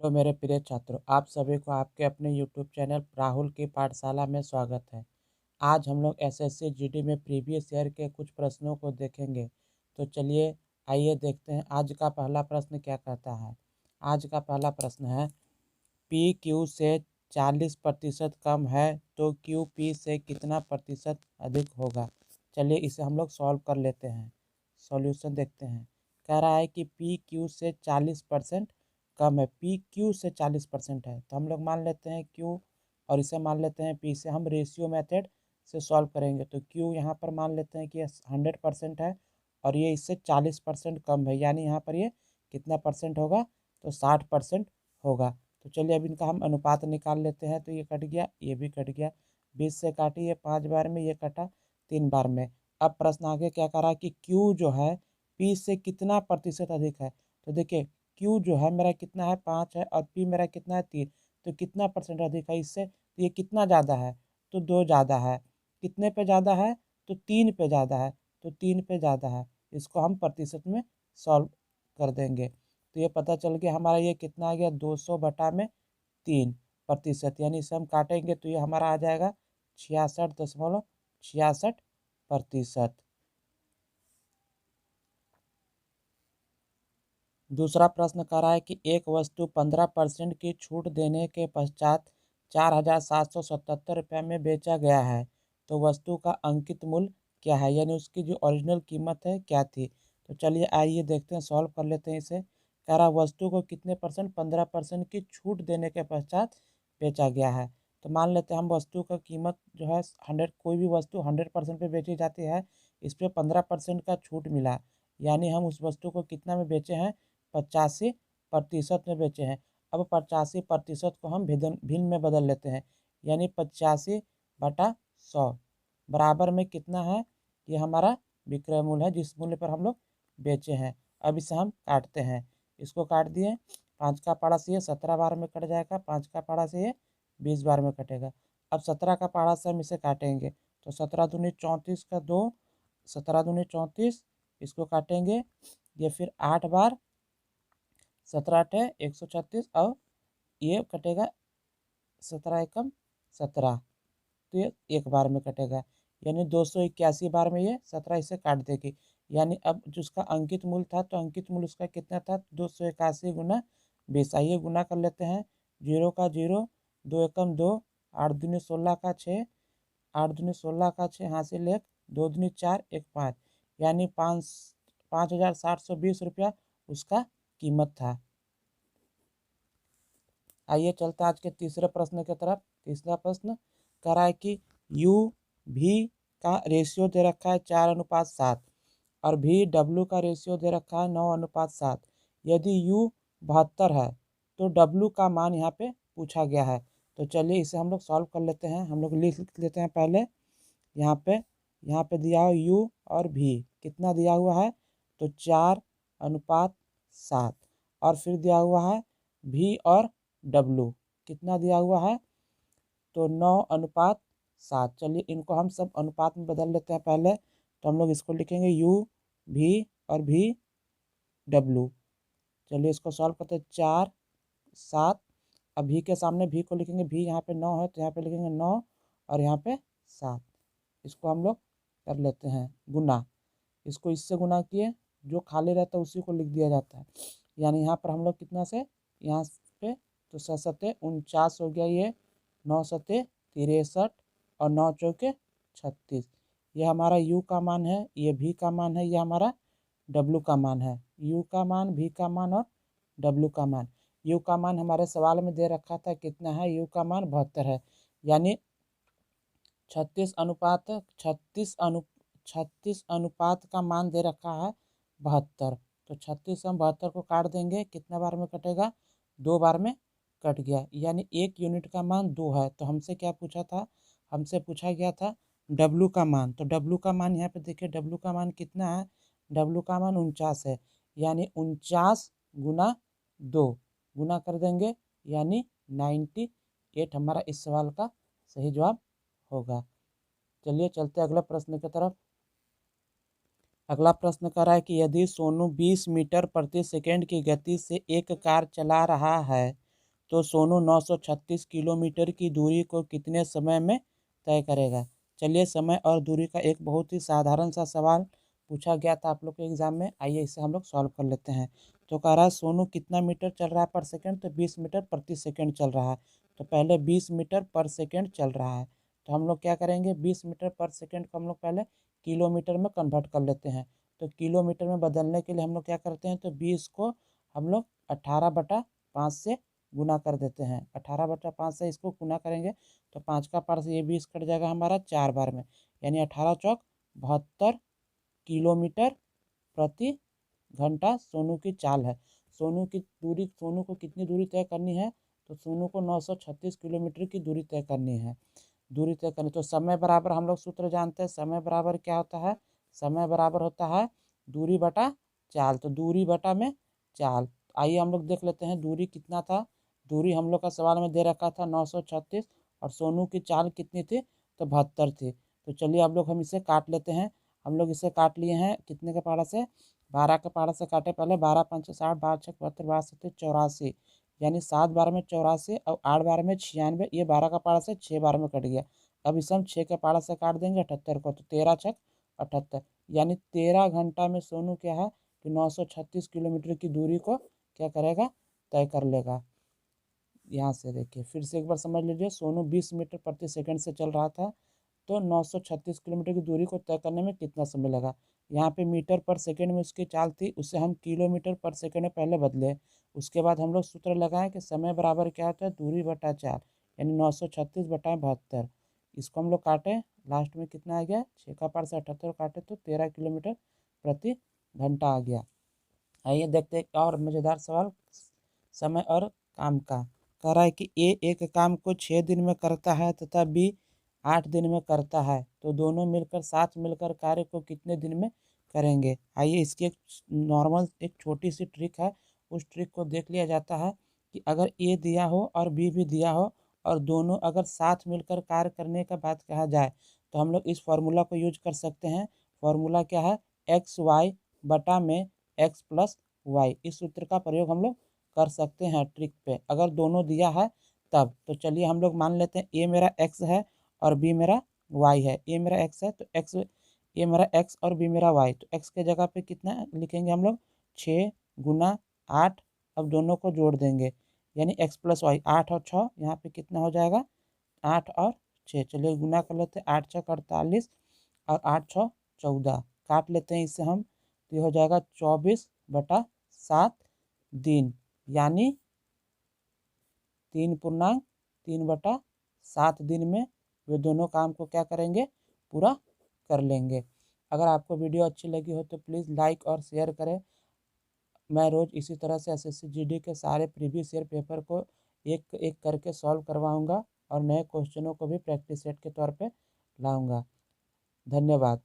Hello मेरे प्रिय छात्रों, आप सभी को आपके अपने यूट्यूब चैनल राहुल की पाठशाला में स्वागत है। आज हम लोग एसएससी जीडी में प्रीवियस ईयर के कुछ प्रश्नों को देखेंगे। तो चलिए आइए देखते हैं आज का पहला प्रश्न क्या कहता है। आज का पहला प्रश्न है, पी क्यू से 40% कम है तो क्यू पी से कितना प्रतिशत अधिक होगा। चलिए इसे हम लोग सॉल्व कर लेते हैं। सॉल्यूशन देखते हैं। कह रहा है कि पी क्यू से 40% कम है। पी क्यू से 40% है तो हम लोग मान लेते हैं क्यू और इसे मान लेते हैं पी। से हम रेशियो मेथड से सॉल्व करेंगे तो क्यू यहाँ पर मान लेते हैं कि 100% है और ये इससे 40% कम है, यानी यहाँ पर ये कितना परसेंट होगा, तो 60% होगा। तो चलिए अब इनका हम अनुपात निकाल लेते हैं। तो ये कट गया, ये भी कट गया, 20 से काटी, ये 5 बार में, ये कटा 3 बार में। अब प्रश्न आगे क्या कर रहा है कि Q जो है P से कितना प्रतिशत अधिक है। तो देखिए Q जो है मेरा कितना है, 5 है, और P मेरा कितना है, 3। तो कितना परसेंट अधिक है इससे, तो ये कितना ज़्यादा है, तो 2 ज़्यादा है। कितने पे ज़्यादा है, तो 3 पे ज़्यादा है, तो 3 पे ज़्यादा है। इसको हम प्रतिशत में सॉल्व कर देंगे तो ये पता चल गया हमारा ये कितना आ गया, 200/3%, यानी इसे हम काटेंगे तो ये हमारा आ जाएगा 66.66%। दूसरा प्रश्न कर रहा है कि एक वस्तु 15% की छूट देने के पश्चात 4,777 रुपये में बेचा गया है, तो वस्तु का अंकित मूल्य क्या है, यानी उसकी जो ओरिजिनल कीमत है क्या थी। तो चलिए आइए देखते हैं, सॉल्व कर लेते हैं इसे। कह रहा वस्तु को कितने परसेंट, 15% की छूट देने के पश्चात बेचा गया है। तो मान लेते हैं हम वस्तु का कीमत जो है 100, कोई भी वस्तु 100% पे बेची जाती है, इस पर 15% का छूट मिला, यानी हम उस वस्तु को कितना में बेचे हैं, 85% में बेचे हैं। अब 85% को हम भिन्न में बदल लेते हैं, यानी 85/100 बराबर में कितना है, ये हमारा विक्रय मूल्य है जिस मूल्य पर हम लोग बेचे हैं। अब इसे हम काटते हैं, इसको काट दिए, 5 का पारा से ये 17 बार में कट जाएगा, 5 का पारा से ये 20 बार में कटेगा। अब 17 का पारा से हम इसे काटेंगे तो 17 दूनी 34 का 2, 17 दूनी 34, इसको काटेंगे, ये फिर 8 बार, 17 8 136, और ये कटेगा 17 एकम 17, तो ये एक बार में कटेगा, यानी 281 बार में ये 17 इसे काट देगी। यानी अब जो उसका अंकित मूल्य था, तो अंकित मूल्य उसका कितना था, 281 गुना 20। आइए गुना कर लेते हैं, 0 का 0, 2 एकम 2, 8 दूनी 16 का 6, 8 दूनी 16 का 6, हासिल 1, 2 दूनी 4, 1 5, यानी 5,720 उसका कीमत था। आइए चलते हैं आज के तीसरे प्रश्न की तरफ। तीसरा प्रश्न कह रहा है कि यू भी का रेशियो दे रखा है 4:7 और भी डब्ल्यू का रेशियो दे रखा है 9:7। यदि यू 72 है तो डब्ल्यू का मान यहाँ पे पूछा गया है। तो चलिए इसे हम लोग सॉल्व कर लेते हैं। हम लोग लिख लेते हैं पहले, यहाँ पे दिया है यू और भी कितना दिया हुआ है, तो 4:7, और फिर दिया हुआ है भी और डब्लू कितना दिया हुआ है, तो 9:7। चलिए इनको हम सब अनुपात में बदल लेते हैं पहले। तो हम लोग इसको लिखेंगे यू भी और भी डब्लू। चलिए इसको सॉल्व करते हैं, 4 7, अब भी के सामने भी को लिखेंगे, भी यहाँ पे 9 है तो यहाँ पे लिखेंगे 9 और यहाँ पे 7। इसको हम लोग कर लेते हैं गुना, इसको इससे गुना किए, जो खाली रहता है उसी को लिख दिया जाता है। यानी यहाँ पर हम लोग कितना से यहाँ पे, तो 7×7 = 49 हो गया, ये 9×7 = 63 और 9×4 = 36। ये हमारा यू का मान है, ये भी का मान है, ये हमारा डब्लू का मान है। यू का मान, भी का मान और डब्लू का मान। यू का मान हमारे सवाल में दे रखा था कितना है, यू का मान 72 है, यानी 36 अनुपात का मान दे रखा है 72। तो 36 हम 72 को काट देंगे, कितना बार में कटेगा, 2 बार में कट गया, यानी 1 यूनिट का मान 2 है। तो हमसे क्या पूछा था, हमसे पूछा गया था डब्लू का मान। तो डब्लू का मान यहाँ पे देखिए, डब्लू का मान कितना है, डब्लू का मान 49 है, यानी 49 × 2 गुना कर देंगे, यानी 98 हमारा इस सवाल का सही जवाब होगा। चलिए चलते हैं अगले प्रश्न की तरफ। अगला प्रश्न कर रहा है कि यदि सोनू 20 मीटर प्रति सेकंड की गति से एक कार चला रहा है तो सोनू 936 किलोमीटर की दूरी को कितने समय में तय करेगा। चलिए समय और दूरी का एक बहुत ही साधारण सा सवाल पूछा गया था आप लोग के एग्जाम में, आइए इसे हम लोग सॉल्व कर लेते हैं। तो कह रहा है सोनू कितना मीटर चल रहा है पर सेकंड, तो 20 मीटर प्रति सेकंड चल रहा है। तो पहले 20 मीटर पर सेकंड चल रहा है, तो हम लोग क्या करेंगे 20 मीटर पर सेकंड को हम लोग पहले किलोमीटर में कन्वर्ट कर लेते हैं। तो किलोमीटर में बदलने के लिए हम लोग क्या करते हैं, तो 20 को हम लोग 18/5 से गुना कर देते हैं। 18/5 से इसको गुना करेंगे तो 5 का पार से ये 20 कट जाएगा हमारा 4 बार में, यानी 18 चौक 72 किलोमीटर प्रति घंटा सोनू की चाल है। सोनू की दूरी, सोनू को कितनी दूरी तय करनी है, तो सोनू को 936 किलोमीटर की दूरी तय करनी है। दूरी तय करनी तो समय बराबर हम लोग सूत्र जानते हैं, समय बराबर क्या होता है, समय बराबर होता है दूरी बटा चाल। तो दूरी बटा में चाल, आइए हम लोग देख लेते हैं दूरी कितना था। दूरी हम लोग का सवाल में दे रखा था 936 और सोनू की चाल कितनी थी, तो 72 थी। तो चलिए अब लोग हम इसे काट लेते हैं। हम लोग इसे काट लिए हैं कितने के पहाड़ा से, 12 के पहाड़ा से काटे पहले। 12 5 60, 12 6 72, 12 7 84, यानी 7 बार में 84 और 8 बार में 96। ये 12 का पहाड़ा से 6 बार में कट गया। अब इसे हम 6 के पहाड़ा से काट देंगे 78 को, तो 13 छक 78, यानी 13 घंटा में सोनू क्या है कि 936 किलोमीटर की दूरी को क्या करेगा, तय कर लेगा। यहाँ से देखिए फिर से एक बार समझ लीजिए, सोनू 20 मीटर प्रति सेकंड से चल रहा था, तो 936 किलोमीटर की दूरी को तय करने में कितना समय लगा। यहाँ पे मीटर पर सेकंड में उसकी चाल थी, उसे हम किलोमीटर पर सेकंड में पहले बदले। उसके बाद हम लोग सूत्र लगाएं कि समय बराबर क्या होता है, दूरी बटा चाल, यानी 936/72। इसको हम लोग काटें, लास्ट में कितना आ गया, 6 का पार से 78 काटे तो 13 किलोमीटर प्रति घंटा आ गया। आइए देखते हैं एक और मज़ेदार सवाल समय और काम का। कह रहा है कि ए एक काम को 6 दिन में करता है तथा बी 8 दिन में करता है, तो दोनों मिलकर साथ मिलकर कार्य को कितने दिन में करेंगे। आइए इसकी एक नॉर्मल एक छोटी सी ट्रिक है, उस ट्रिक को देख लिया जाता है कि अगर ए दिया हो और बी भी दिया हो और दोनों अगर साथ मिलकर कार्य करने का बात कहा जाए, तो हम लोग इस फॉर्मूला को यूज कर सकते हैं। फॉर्मूला क्या है, एक्स वाई बटा में एक्स प्लस वाई। इस सूत्र का प्रयोग हम लोग कर सकते हैं ट्रिक पे, अगर दोनों दिया है तब। तो चलिए हम लोग मान लेते हैं ए मेरा एक्स है और बी मेरा वाई है। ए मेरा एक्स है तो एक्स, ए मेरा एक्स और बी मेरा वाई, तो एक्स के जगह पे कितना लिखेंगे हम लोग, 6 × 8। अब दोनों को जोड़ देंगे, यानी एक्स प्लस वाई, 8 और 6 यहाँ पे कितना हो जाएगा, 8 और 6। चलिए गुना कर लेते हैं, 8 6 48 और 8 6 14। काट लेते हैं इससे हम, तो ये हो जाएगा 24/7 दिन, यानी 3.3/7 दिन में वे दोनों काम को क्या करेंगे, पूरा कर लेंगे। अगर आपको वीडियो अच्छी लगी हो तो प्लीज़ लाइक और शेयर करें। मैं रोज़ इसी तरह से एसएससी जीडी के सारे प्रीवियस ईयर पेपर को एक एक करके सॉल्व करवाऊंगा और नए क्वेश्चनों को भी प्रैक्टिस सेट के तौर पे लाऊंगा। धन्यवाद।